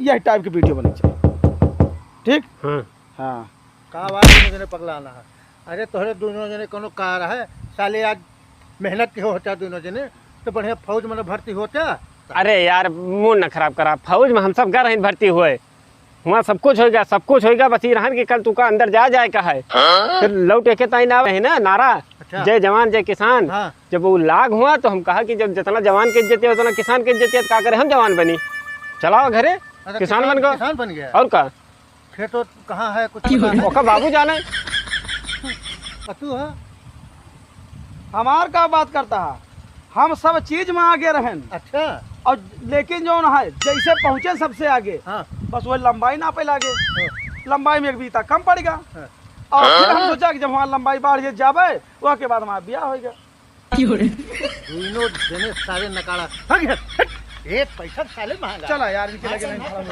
यही टाइप की वीडियो बनी चाहिए। ठीक। हाँ का बात दोनों जने पगलाना है। अरे तोहरे दोनों जने कोनो कार है साले आज मेहनत के होता दोनों जने तो बढ़िया फौज में भर्ती होता। अरे यार मुंह न खराब करा, फौज में हम सब गए रहे भर्ती हुए, वहाँ सब कुछ होगा, सब कुछ होगा, बस ये रहन कि कल तू का अंदर जा जाए का है। फिर लौट के ताई ना है ना नारा, अच्छा। जय जवान जय किसान। हाँ। जब वो लाग हुआ तो हम कहा कि जब जितना जवान के इज्जत है उतना किसान की इज्जत है, तो का करे हम जवान बनी, चलाओ घरे अरे किसान बन गए। किसान बन गया और का खेत तो कहाँ है कुछ पता है? ओका बाबू जाने तू है हमार का बात करता है, हम सब चीज में आगे रहें। अच्छा। और लेकिन जो है जैसे पहुँचे सबसे आगे, हाँ बस वो लंबाई ना पे लागे, लंबाई में एक बीता कम पड़ेगा। हाँ। और फिर हम सोचा कि जब वहाँ लंबाई बढ़ जाए वह के बाद हमारा ब्याह होगा। दोनों जने सारे नकारा एक पैसा साले महंगा। चला यार इनके लगे नहीं।